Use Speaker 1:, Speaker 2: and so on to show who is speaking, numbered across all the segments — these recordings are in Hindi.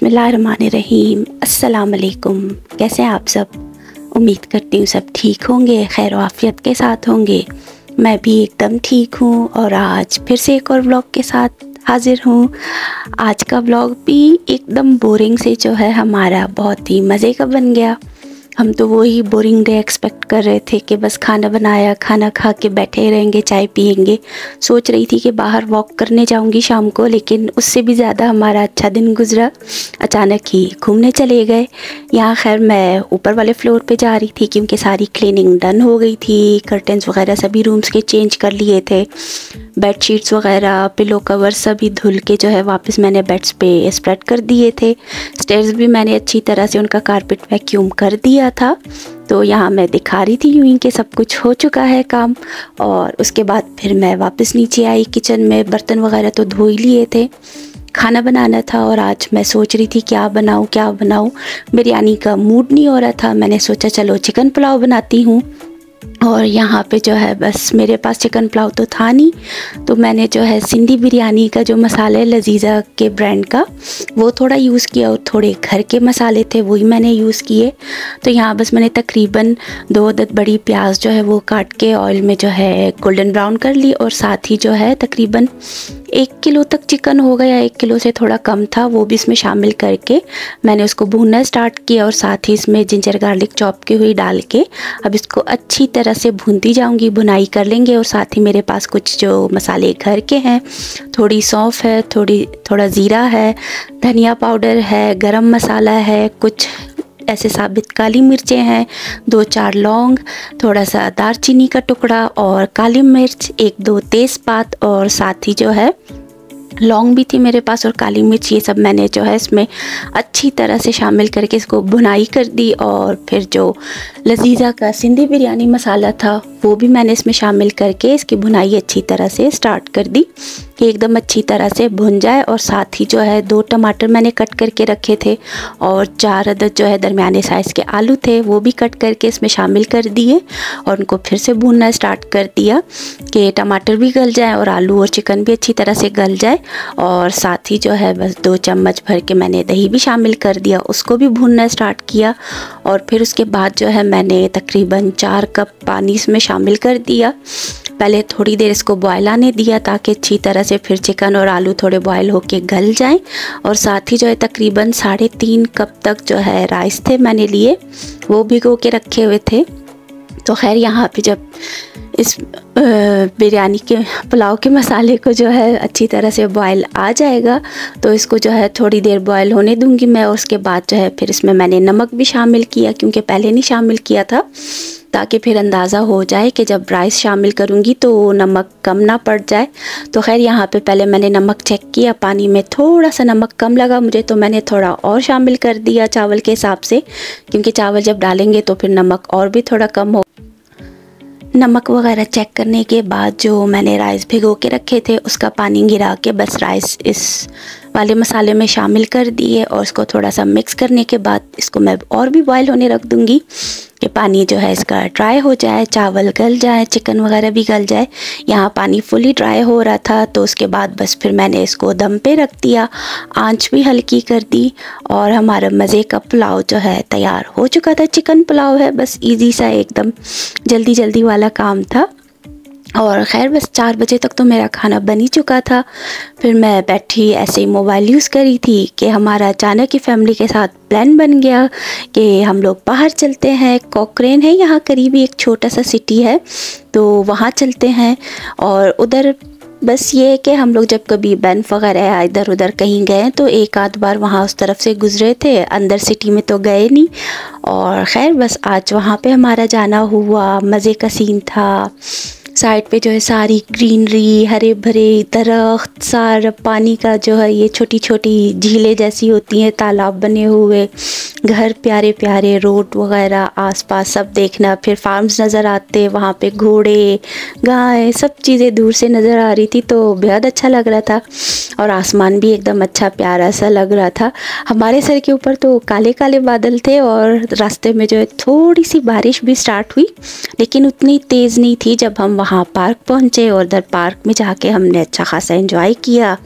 Speaker 1: बिस्मिल्लाहिर्रहमानिर्रहीम। अस्सलाम वालेकुम। कैसे हैं आप सब? उम्मीद करती हूँ सब ठीक होंगे, खैर आफियत के साथ होंगे। मैं भी एकदम ठीक हूँ और आज फिर से एक और व्लॉग के साथ हाज़िर हूँ। आज का व्लॉग भी एकदम बोरिंग से जो है हमारा बहुत ही मज़े का बन गया। हम तो वही बोरिंग डे एक्सपेक्ट कर रहे थे कि बस खाना बनाया, खाना खा के बैठे रहेंगे, चाय पियेंगे। सोच रही थी कि बाहर वॉक करने जाऊंगी शाम को, लेकिन उससे भी ज़्यादा हमारा अच्छा दिन गुजरा। अचानक ही घूमने चले गए। यहाँ खैर मैं ऊपर वाले फ्लोर पे जा रही थी क्योंकि सारी क्लीनिंग डन हो गई थी। कर्टन्स वगैरह सभी रूम्स के चेंज कर लिए थे। बेडशीट्स वगैरह, पिलो कवर सभी धुल के जो है वापस मैंने बेड्स पे स्प्रेड कर दिए थे। स्टेयर्स भी मैंने अच्छी तरह से उनका कारपेट वैक्यूम कर दिया था। तो यहाँ मैं दिखा रही थी यूं ही कि सब कुछ हो चुका है काम। और उसके बाद फिर मैं वापस नीचे आई। किचन में बर्तन वगैरह तो धो ही लिए थे, खाना बनाना था। और आज मैं सोच रही थी क्या बनाऊँ। बिरयानी का मूड नहीं हो रहा था। मैंने सोचा चलो चिकन पुलाव बनाती हूँ। और यहाँ पे जो है बस मेरे पास चिकन पुलाव तो था नहीं, तो मैंने जो है सिंधी बिरयानी का जो मसाला है लजीज़ा के ब्रांड का, वो थोड़ा यूज़ किया और थोड़े घर के मसाले थे वही मैंने यूज़ किए। तो यहाँ बस मैंने तकरीबन 2 अदद बड़ी प्याज जो है वो काट के ऑयल में जो है गोल्डन ब्राउन कर ली। और साथ ही जो है तकरीबन 1 किलो तक चिकन होगा या 1 किलो से थोड़ा कम था, वो भी इसमें शामिल करके मैंने उसको भूनना स्टार्ट किया। और साथ ही इसमें जिंजर गार्लिक चॉप की हुई डाल के अब इसको अच्छी तरह से भूनती जाऊंगी, भुनाई कर लेंगे। और साथ ही मेरे पास कुछ जो मसाले घर के हैं, थोड़ी सौंफ है, थोड़ा ज़ीरा है, धनिया पाउडर है, गरम मसाला है, कुछ ऐसे साबित काली मिर्चें हैं, 2-4 लौंग, थोड़ा सा दालचीनी का टुकड़ा और काली मिर्च, 1-2 तेज़पात और साथ ही जो है लौंग भी थी मेरे पास और काली मिर्च। ये सब मैंने जो है इसमें अच्छी तरह से शामिल करके इसको भुनाई कर दी। और फिर जो लजीज़ा का सिंधी बिरयानी मसाला था वो भी मैंने इसमें शामिल करके इसकी भुनाई अच्छी तरह से स्टार्ट कर दी कि एकदम अच्छी तरह से भुन जाए। और साथ ही जो है 2 टमाटर मैंने कट करके रखे थे और 4 अदद जो है दरमियाने साइज़ के आलू थे, वो भी कट करके इसमें शामिल कर दिए और उनको फिर से भूनना स्टार्ट कर दिया कि टमाटर भी गल जाए और आलू और चिकन भी अच्छी तरह से गल जाए। और साथ ही जो है बस 2 चम्मच भर के मैंने दही भी शामिल कर दिया, उसको भी भूनना स्टार्ट किया। और फिर उसके बाद जो है मैंने तकरीबन 4 कप पानी इसमें शामिल कर दिया। पहले थोड़ी देर इसको बॉयल आने दिया ताकि अच्छी तरह से फिर चिकन और आलू थोड़े बॉयल होके गल जाएं। और साथ ही जो है तकरीबन 3.5 कप तक जो है राइस थे मैंने लिए, वो भिगो के रखे हुए थे। तो खैर यहाँ पे जब इस बिरयानी के पुलाव के मसाले को जो है अच्छी तरह से बॉयल आ जाएगा तो इसको जो है थोड़ी देर बॉयल होने दूंगी मैं। और उसके बाद जो है फिर इसमें मैंने नमक भी शामिल किया क्योंकि पहले नहीं शामिल किया था, ताकि फिर अंदाज़ा हो जाए कि जब राइस शामिल करूँगी तो नमक कम ना पड़ जाए। तो खैर यहाँ पे पहले मैंने नमक चेक किया, पानी में थोड़ा सा नमक कम लगा मुझे, तो मैंने थोड़ा और शामिल कर दिया चावल के हिसाब से, क्योंकि चावल जब डालेंगे तो फिर नमक और भी थोड़ा कम हो। नमक वगैरह चेक करने के बाद जो मैंने राइस भिगो के रखे थे उसका पानी गिरा के बस राइस इस वाले मसाले में शामिल कर दिए। और इसको थोड़ा सा मिक्स करने के बाद इसको मैं और भी बॉयल होने रख दूँगी कि पानी जो है इसका ड्राई हो जाए, चावल गल जाए, चिकन वगैरह भी गल जाए। यहाँ पानी फुली ड्राई हो रहा था तो उसके बाद बस फिर मैंने इसको दम पे रख दिया, आंच भी हल्की कर दी और हमारा मज़े का पुलाव जो है तैयार हो चुका था। चिकन पुलाव है, बस इजी सा एकदम जल्दी वाला काम था। और ख़ैर बस 4 बजे तक तो मेरा खाना बन ही चुका था। फिर मैं बैठी ऐसे ही मोबाइल यूज़ करी थी कि हमारा अचानक ही फैमिली के साथ प्लान बन गया कि हम लोग बाहर चलते हैं। कॉकरेन है यहाँ करीब ही, एक छोटा सा सिटी है, तो वहाँ चलते हैं। और उधर बस ये है कि हम लोग जब कभी बैंफ वगैरह या इधर उधर कहीं गए तो एक आध बार वहाँ उस तरफ से गुज़रे थे, अंदर सिटी में तो गए नहीं। और ख़ैर बस आज वहाँ पे हमारा जाना हुआ, मज़े का सीन था। साइड पे जो है सारी ग्रीनरी, हरे भरे दरख्त, सारा पानी का जो है ये छोटी छोटी झीलें जैसी होती हैं, तालाब बने हुए, घर प्यारे प्यारे, रोड वगैरह आसपास सब देखना। फिर फार्म्स नज़र आते, वहाँ पे घोड़े, गाय, सब चीज़ें दूर से नज़र आ रही थी तो बेहद अच्छा लग रहा था। और आसमान भी एकदम अच्छा प्यारा सा लग रहा था। हमारे सर के ऊपर तो काले काले बादल थे और रास्ते में जो है थोड़ी सी बारिश भी स्टार्ट हुई, लेकिन उतनी तेज़ नहीं थी। जब हम वहाँ पार्क पहुँचे और उधर पार्क में जाके हमने अच्छा खासा एंजॉय किया,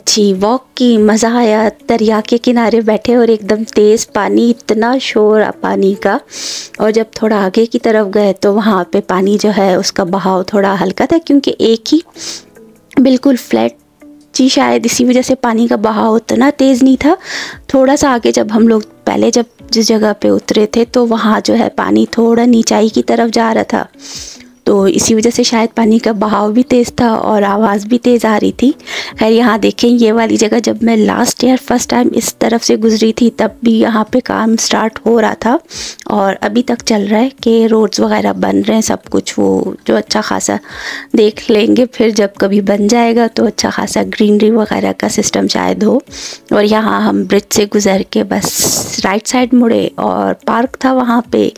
Speaker 1: अच्छी वॉक की, मज़ा आया। दरिया के किनारे बैठे और एकदम तेज़ पानी, इतना शोर पानी का। और जब थोड़ा आगे की तरफ गए तो वहाँ पे पानी जो है उसका बहाव थोड़ा हल्का था, क्योंकि एक ही बिल्कुल फ्लैट जी, शायद इसी वजह से पानी का बहाव उतना तेज़ नहीं था। थोड़ा सा आगे जब हम लोग पहले जब जिस जगह पे उतरे थे तो वहाँ जो है पानी थोड़ा नीचाई की तरफ जा रहा था, तो इसी वजह से शायद पानी का बहाव भी तेज़ था और आवाज़ भी तेज़ आ रही थी। खैर यहाँ देखें, ये वाली जगह जब मैं लास्ट ईयर फर्स्ट टाइम इस तरफ से गुजरी थी तब भी यहाँ पे काम स्टार्ट हो रहा था और अभी तक चल रहा है कि रोड्स वगैरह बन रहे हैं, सब कुछ वो जो अच्छा खासा देख लेंगे फिर जब कभी बन जाएगा तो अच्छा खासा ग्रीनरी वगैरह का सिस्टम शायद हो। और यहाँ हम ब्रिज से गुजर के बस राइट साइड मुड़े और पार्क था वहाँ पे,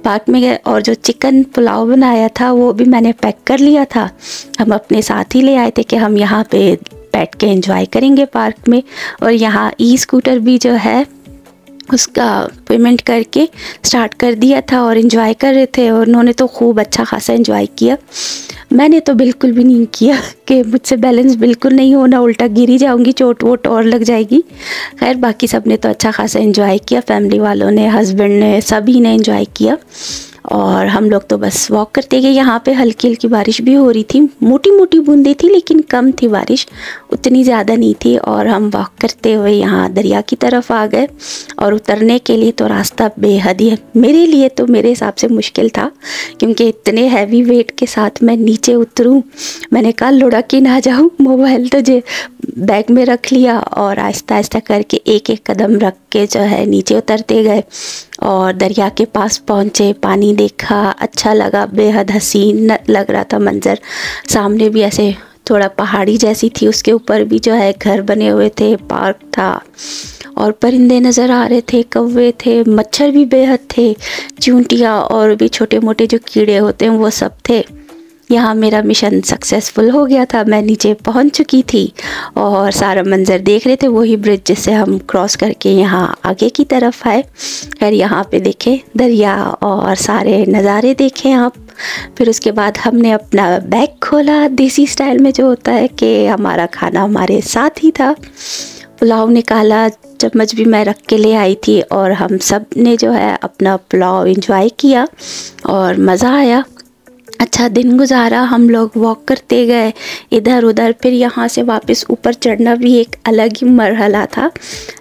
Speaker 1: पार्क में गए और जो चिकन पुलाव बनाया था वो भी मैंने पैक कर लिया था। हम अपने साथ ही ले आए थे कि हम यहाँ पे बैठ के एंजॉय करेंगे पार्क में। और यहाँ ई स्कूटर भी जो है उसका पेमेंट करके स्टार्ट कर दिया था और एंजॉय कर रहे थे और उन्होंने तो खूब अच्छा खासा एंजॉय किया। मैंने तो बिल्कुल भी नहीं किया कि मुझसे बैलेंस बिल्कुल नहीं होना, उल्टा गिर ही जाऊंगी, चोट वोट और लग जाएगी। खैर बाकी सब ने तो अच्छा खासा एंजॉय किया, फैमिली वालों ने, हस्बैंड ने, सभी ने एंजॉय किया। और हम लोग तो बस वॉक करते गए। यहाँ पे हल्की हल्की बारिश भी हो रही थी, मोटी मोटी बूंदें थी लेकिन कम थी बारिश, उतनी ज़्यादा नहीं थी। और हम वॉक करते हुए यहाँ दरिया की तरफ आ गए और उतरने के लिए तो रास्ता बेहद ही मेरे लिए तो मेरे हिसाब से मुश्किल था, क्योंकि इतने हैवी वेट के साथ मैं नीचे उतरूँ, मैंने कहा लुढ़क ही ना जाऊँ। मोबाइल तो जे बैग में रख लिया और आहिस्ता आहिस्ता करके एक एक कदम रख के जो है नीचे उतरते गए और दरिया के पास पहुँचे। पानी देखा, अच्छा लगा, बेहद हसीन लग रहा था मंज़र। सामने भी ऐसे थोड़ा पहाड़ी जैसी थी, उसके ऊपर भी जो है घर बने हुए थे, पार्क था और परिंदे नज़र आ रहे थे, कौवे थे, मच्छर भी बेहद थे, चींटियाँ और भी छोटे मोटे जो कीड़े होते हैं वो सब थे। यहाँ मेरा मिशन सक्सेसफुल हो गया था, मैं नीचे पहुँच चुकी थी और सारा मंज़र देख रहे थे, वही ब्रिज जिससे हम क्रॉस करके यहाँ आगे की तरफ आए। खैर यहाँ पे देखे दरिया और सारे नज़ारे देखे आप। फिर उसके बाद हमने अपना बैग खोला, देसी स्टाइल में जो होता है कि हमारा खाना हमारे साथ ही था। पुलाव निकाला, चम्मच भी मैं रख के ले आई थी और हम सब ने जो है अपना पुलाव एंजॉय किया और मज़ा आया। अच्छा दिन गुजारा, हम लोग वॉक करते गए इधर उधर। फिर यहाँ से वापस ऊपर चढ़ना भी एक अलग ही मरहला था,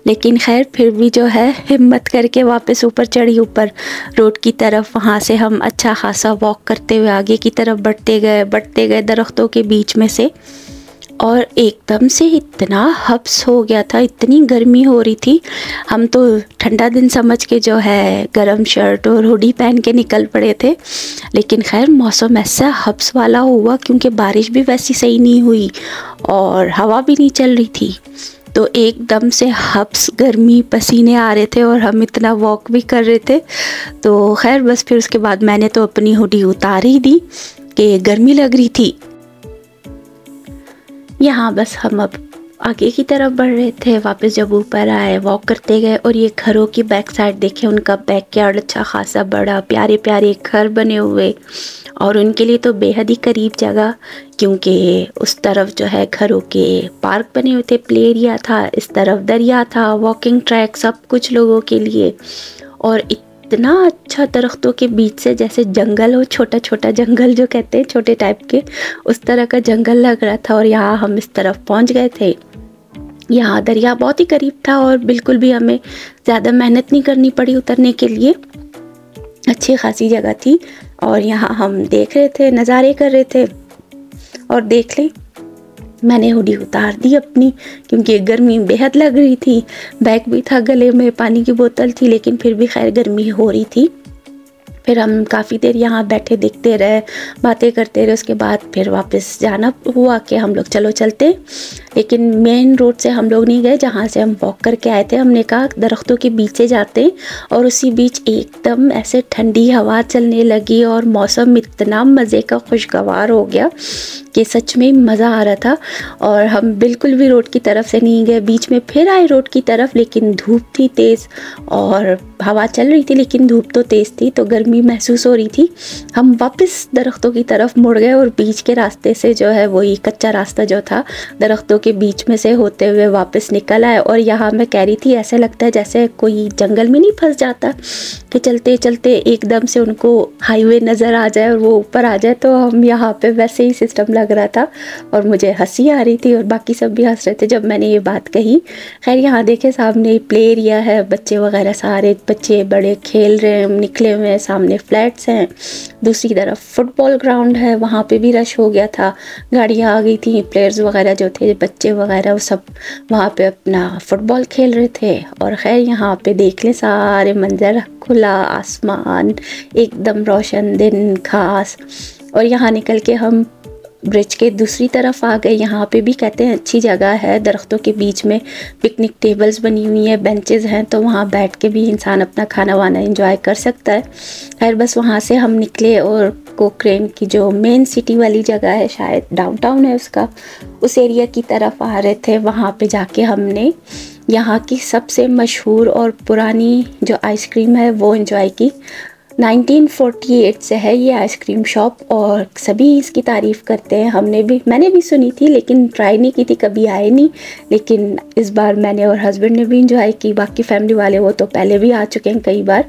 Speaker 1: लेकिन खैर फिर भी जो है हिम्मत करके वापस ऊपर चढ़ी, ऊपर रोड की तरफ। वहाँ से हम अच्छा खासा वॉक करते हुए आगे की तरफ बढ़ते गए दरख्तों के बीच में से। और एकदम से इतना हब्स हो गया था, इतनी गर्मी हो रही थी, हम तो ठंडा दिन समझ के जो है गरम शर्ट और हुडी पहन के निकल पड़े थे। लेकिन खैर मौसम ऐसा हब्स वाला हुआ, क्योंकि बारिश भी वैसी सही नहीं हुई और हवा भी नहीं चल रही थी, तो एकदम से हब्स, गर्मी, पसीने आ रहे थे और हम इतना वॉक भी कर रहे थे। तो खैर बस फिर उसके बाद मैंने तो अपनी हुडी उतार ही दी कि गर्मी लग रही थी। यहाँ बस हम अब आगे की तरफ बढ़ रहे थे। वापस जब ऊपर आए वॉक करते गए और ये घरों की बैक साइड देखे, उनका बैकयार्ड अच्छा खासा बड़ा, प्यारे प्यारे घर बने हुए और उनके लिए तो बेहद ही करीब जगह, क्योंकि उस तरफ जो है घरों के पार्क बने हुए थे, प्ले एरिया था, इस तरफ दरिया था, वॉकिंग ट्रैक, सब कुछ लोगों के लिए। और इतना अच्छा दरख्तों के बीच से जैसे जंगल हो, छोटा छोटा जंगल जो कहते हैं, छोटे टाइप के, उस तरह का जंगल लग रहा था। और यहाँ हम इस तरफ पहुँच गए थे। यहाँ दरिया बहुत ही करीब था और बिल्कुल भी हमें ज़्यादा मेहनत नहीं करनी पड़ी उतरने के लिए, अच्छी खासी जगह थी। और यहाँ हम देख रहे थे, नज़ारे कर रहे थे। और देख लें, मैंने हुडी उतार दी अपनी, क्योंकि गर्मी बेहद लग रही थी, बैग भी था गले में, पानी की बोतल थी, लेकिन फिर भी खैर गर्मी हो रही थी। फिर हम काफ़ी देर यहाँ बैठे देखते रहे, बातें करते रहे। उसके बाद फिर वापस जाना हुआ कि हम लोग चलो चलते, लेकिन मेन रोड से हम लोग नहीं गए जहाँ से हम वॉक करके आए थे। हमने कहा दरख्तों के बीच से जाते, और उसी बीच एकदम ऐसे ठंडी हवा चलने लगी और मौसम इतना मज़े का खुशगवार हो गया कि सच में मज़ा आ रहा था। और हम बिल्कुल भी रोड की तरफ से नहीं गए, बीच में फिर आए रोड की तरफ, लेकिन धूप थी तेज़ और हवा चल रही थी, लेकिन धूप तो तेज़ थी, तो गर्मी कमी महसूस हो रही थी। हम वापस दरख्तों की तरफ मुड़ गए और बीच के रास्ते से जो है वही कच्चा रास्ता जो था दरख्तों के बीच में से होते हुए वापस निकल आए। और यहाँ मैं कह रही थी ऐसे लगता है जैसे कोई जंगल में नहीं फंस जाता कि चलते चलते एकदम से उनको हाईवे नज़र आ जाए और वो ऊपर आ जाए, तो हम यहाँ पे वैसे ही सिस्टम लग रहा था और मुझे हंसी आ रही थी और बाकी सब भी हंस रहे थे जब मैंने ये बात कही। खैर यहाँ देखे सामने प्ले एरिया है, बच्चे वगैरह सारे बच्चे बड़े खेल रहे हैं, निकले हुए हैं, सामने फ्लैट्स हैं, दूसरी तरफ फुटबॉल ग्राउंड है, वहाँ पे भी रश हो गया था, गाड़ियाँ आ गई थी, प्लेयर्स वगैरह जो थे बच्चे वगैरह वो सब वहाँ पे अपना फुटबॉल खेल रहे थे। और खैर यहाँ पे देख लें सारे मंजर, खुला आसमान, एकदम रोशन दिन खास। और यहाँ निकल के हम ब्रिज के दूसरी तरफ आ गए। यहाँ पे भी कहते हैं अच्छी जगह है, दरख्तों के बीच में पिकनिक टेबल्स बनी हुई हैं, बेंचेस हैं, तो वहाँ बैठ के भी इंसान अपना खाना वाना एंजॉय कर सकता है। खैर बस वहाँ से हम निकले और कोक्रेन की जो मेन सिटी वाली जगह है, शायद डाउनटाउन है उसका, उस एरिया की तरफ आ रहे थे। वहाँ पे जाके हमने यहाँ की सबसे मशहूर और पुरानी जो आइसक्रीम है वो एंजॉय की। 1948 से है ये आइसक्रीम शॉप और सभी इसकी तारीफ़ करते हैं। मैंने भी सुनी थी लेकिन ट्राई नहीं की थी, कभी आए नहीं, लेकिन इस बार मैंने और हस्बैंड ने भी इंजॉय की। बाकी फैमिली वाले वो तो पहले भी आ चुके हैं कई बार,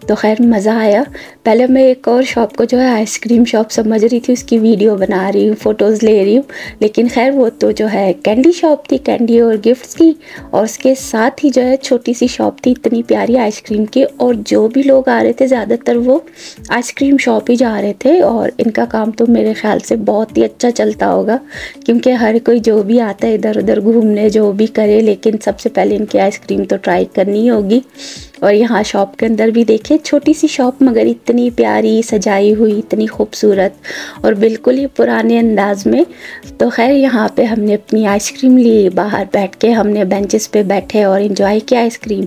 Speaker 1: तो खैर मज़ा आया। पहले मैं एक और शॉप को जो है आइसक्रीम शॉप समझ रही थी, उसकी वीडियो बना रही हूँ, फ़ोटोज़ ले रही हूँ, लेकिन खैर वो तो जो है कैंडी शॉप थी, कैंडी और गिफ्ट्स की, और उसके साथ ही जो है छोटी सी शॉप थी इतनी प्यारी आइसक्रीम की। और जो भी लोग आ रहे थे ज़्यादातर वो आइसक्रीम शॉप ही जा रहे थे और इनका काम तो मेरे ख्याल से बहुत ही अच्छा चलता होगा, क्योंकि हर कोई जो भी आता है इधर उधर घूमने जो भी करे, लेकिन सबसे पहले इनकी आइसक्रीम तो ट्राई करनी होगी। और यहाँ शॉप के अंदर भी देखे, छोटी सी शॉप मगर इतनी प्यारी सजाई हुई, इतनी खूबसूरत और बिल्कुल ही पुराने अंदाज में। तो खैर यहाँ पे हमने अपनी आइसक्रीम ली, बाहर बैठ के हमने बेंचेस पे बैठे और एंजॉय किया आइसक्रीम।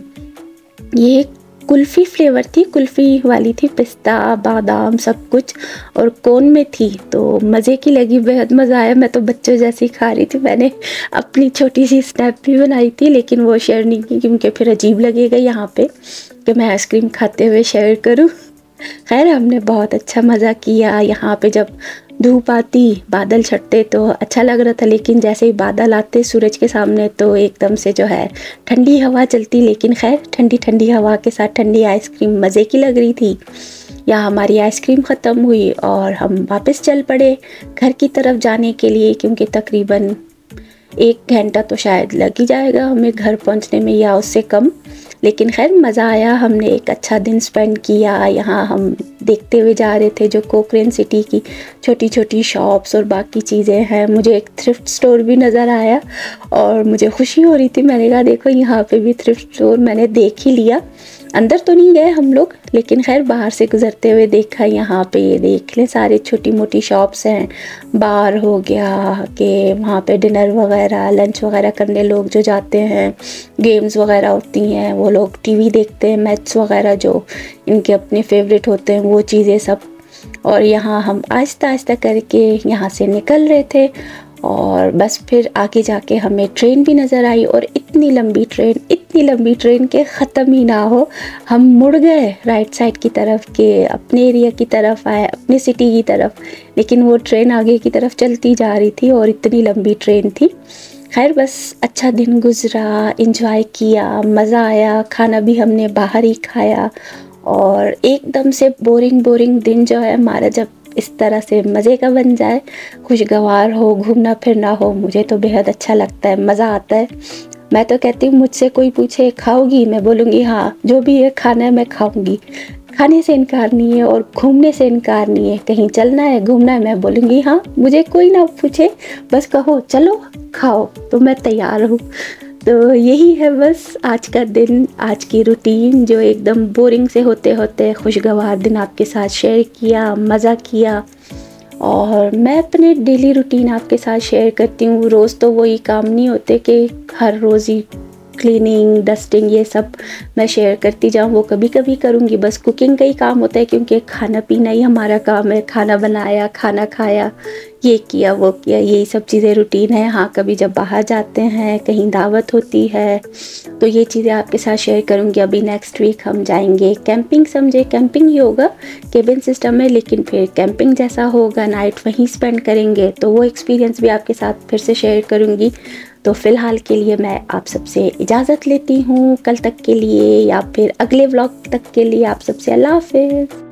Speaker 1: ये कुल्फ़ी फ्लेवर थी, कुल्फ़ी वाली थी, पिस्ता बादाम सब कुछ और कोन में थी, तो मज़े की लगी, बेहद मज़ा आया। मैं तो बच्चों जैसी खा रही थी। मैंने अपनी छोटी सी स्नैप भी बनाई थी लेकिन वो शेयर नहीं की क्योंकि फिर अजीब लगेगा यहाँ पे कि मैं आइसक्रीम खाते हुए शेयर करूँ। खैर हमने बहुत अच्छा मज़ा किया। यहाँ पे जब धूप आती, बादल छटते तो अच्छा लग रहा था, लेकिन जैसे ही बादल आते सूरज के सामने तो एकदम से जो है ठंडी हवा चलती, लेकिन खैर ठंडी ठंडी हवा के साथ ठंडी आइसक्रीम मज़े की लग रही थी। यहाँ हमारी आइसक्रीम ख़त्म हुई और हम वापस चल पड़े घर की तरफ जाने के लिए, क्योंकि तकरीबन 1 घंटा तो शायद लग ही जाएगा हमें घर पहुँचने में या उससे कम। लेकिन खैर मज़ा आया, हमने एक अच्छा दिन स्पेंड किया। यहाँ हम देखते हुए जा रहे थे जो कोक्रेन सिटी की छोटी छोटी शॉप्स और बाकी चीज़ें हैं। मुझे एक थ्रिफ्ट स्टोर भी नज़र आया और मुझे खुशी हो रही थी। मैंने कहा देखो यहाँ पे भी थ्रिफ्ट स्टोर मैंने देख ही लिया। अंदर तो नहीं गए हम लोग, लेकिन खैर बाहर से गुजरते हुए देखा। यहाँ पे ये देख लें सारे छोटी मोटी शॉप्स हैं, बार हो गया कि वहाँ पे डिनर वगैरह लंच वगैरह करने लोग जो जाते हैं, गेम्स वगैरह होती हैं, वो लोग टीवी देखते हैं, मैच वगैरह जो इनके अपने फेवरेट होते हैं वो चीज़ें सब। और यहाँ हम आहिस्ता आहिस्ता करके यहाँ से निकल रहे थे और बस फिर आगे जाके हमें ट्रेन भी नज़र आई और इतनी लंबी ट्रेन के ख़त्म ही ना हो। हम मुड़ गए राइट साइड की तरफ के अपने एरिया की तरफ आए, अपने सिटी की तरफ, लेकिन वो ट्रेन आगे की तरफ चलती जा रही थी और इतनी लंबी ट्रेन थी। खैर बस अच्छा दिन गुज़रा, एंजॉय किया, मज़ा आया। खाना भी हमने बाहर ही खाया और एकदम से बोरिंग दिन जो है हमारा जब इस तरह से मज़े का बन जाए, खुशगवार हो, घूमना फिरना हो, मुझे तो बेहद अच्छा लगता है, मज़ा आता है। मैं तो कहती हूँ मुझसे कोई पूछे खाओगी, मैं बोलूँगी हाँ, जो भी है खाना है मैं खाऊँगी। खाने से इनकार नहीं है और घूमने से इनकार नहीं है। कहीं चलना है, घूमना है, मैं बोलूँगी हाँ, मुझे कोई ना पूछे, बस कहो चलो खाओ तो मैं तैयार हूँ। तो यही है बस आज का दिन, आज की रूटीन जो एकदम बोरिंग से होते होते खुशगवार दिन आपके साथ शेयर किया, मज़ा किया। और मैं अपने डेली रूटीन आपके साथ शेयर करती हूँ। रोज़ तो वही काम नहीं होते कि हर रोज़ ही क्लीनिंग डस्टिंग ये सब मैं शेयर करती जाऊँ, वो कभी कभी करूँगी। बस कुकिंग का ही काम होता है क्योंकि खाना पीना ही हमारा काम है। खाना बनाया, खाना खाया, ये किया वो किया, यही सब चीज़ें रूटीन है। हाँ, कभी जब बाहर जाते हैं, कहीं दावत होती है, तो ये चीज़ें आपके साथ शेयर करूँगी। अभी नेक्स्ट वीक हम जाएंगे कैंपिंग, समझे कैंपिंग ही होगा, केबिन सिस्टम में, लेकिन फिर कैंपिंग जैसा होगा, नाइट वहीं स्पेंड करेंगे, तो वो एक्सपीरियंस भी आपके साथ फिर से शेयर करूँगी। तो फ़िलहाल के लिए मैं आप सबसे इजाज़त लेती हूँ, कल तक के लिए या फिर अगले व्लॉग तक के लिए आप सबसे अल्लाह हाफ़िज़।